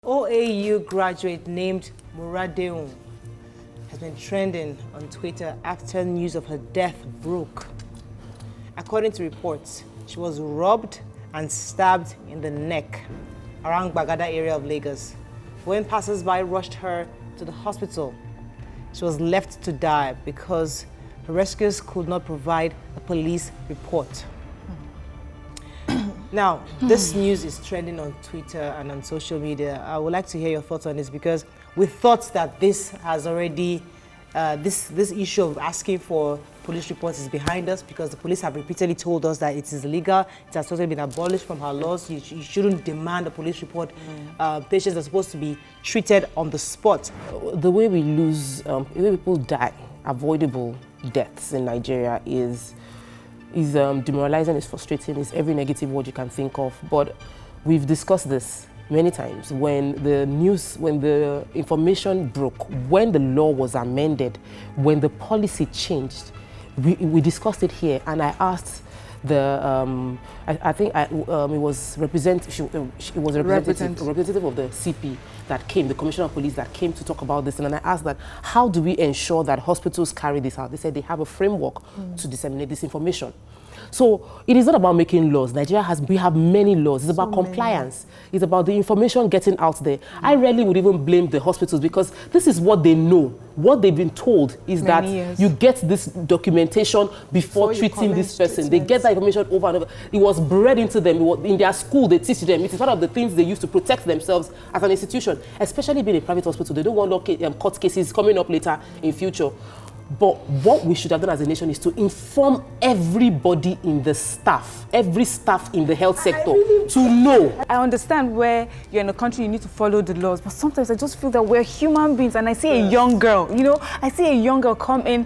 OAU graduate named Moradeun has been trending on Twitter after news of her death broke. According to reports, she was robbed and stabbed in the neck around Bagada area of Lagos. When passers-by rushed her to the hospital, she was left to die because her rescuers could not provide a police report. Now, this news is trending on Twitter and on social media. I would like to hear your thoughts on this because we thought that this has already, this issue of asking for police reports is behind us because the police have repeatedly told us that it is illegal. It has totally been abolished from our laws. You shouldn't demand a police report. Patients are supposed to be treated on the spot. The way we lose, the way people die, avoidable deaths in Nigeria is demoralizing, is frustrating, is every negative word you can think of. But we've discussed this many times. When the information broke, when the law was amended, when the policy changed, we discussed it here, and I asked the, it was a representative of the CP that came, the Commissioner of Police that came to talk about this, and I asked that, how do we ensure that hospitals carry this out? They said they have a framework to disseminate this information. So it is not about making laws. We have many laws. It's about compliance. It's about the information getting out there. I rarely would even blame the hospitals because this is what they know. What they've been told is that you get this documentation before treating this person. They get that information over and over. It was bred into them. In their school, they teach them. It is one of the things they use to protect themselves as an institution, especially being a private hospital. They don't want court cases coming up later in future. But what we should have done as a nation is to inform everybody in the staff, every staff in the health sector to know. I understand where you're in a country, you need to follow the laws, but sometimes I just feel that we're human beings and I see a young girl, I see a young girl come in.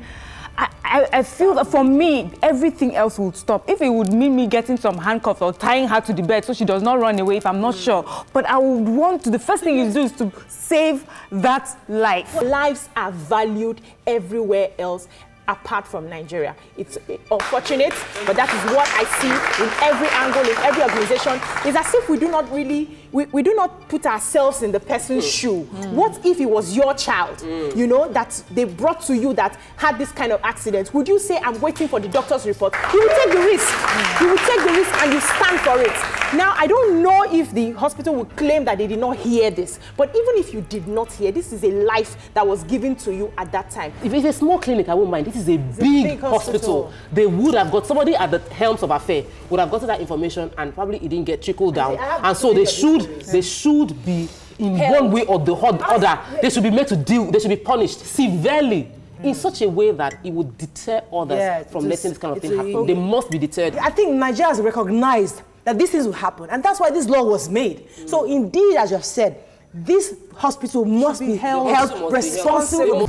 I feel that for me, everything else would stop. If it would mean me getting some handcuffs or tying her to the bed so she does not run away if I'm not sure. But I would want to, the first thing you do is to save that life. Lives are valued everywhere else apart from Nigeria. It's unfortunate, but that is what I see in every angle, in every organization. It's as if we do not really, we do not put ourselves in the person's shoe. What if it was your child, that they brought to you that had this kind of accident? Would you say, I'm waiting for the doctor's report? You will take the risk. You will take the risk and you stand for it. Now, I don't know if the hospital would claim that they did not hear this, but even if you did not hear, this is a life that was given to you at that time. If it's a small clinic, I won't mind. This is a big hospital. They would have got, somebody at the helms of affairs would have gotten that information and probably it didn't get trickled down. And so they should be in one way or the other. They should be made to deal, they should be punished severely. In such a way that it would deter others from letting this kind of thing happen. They must be deterred. I think Nigeria has recognized that these things will happen, and that's why this law was made. So indeed, as you have said, this hospital must be held responsible.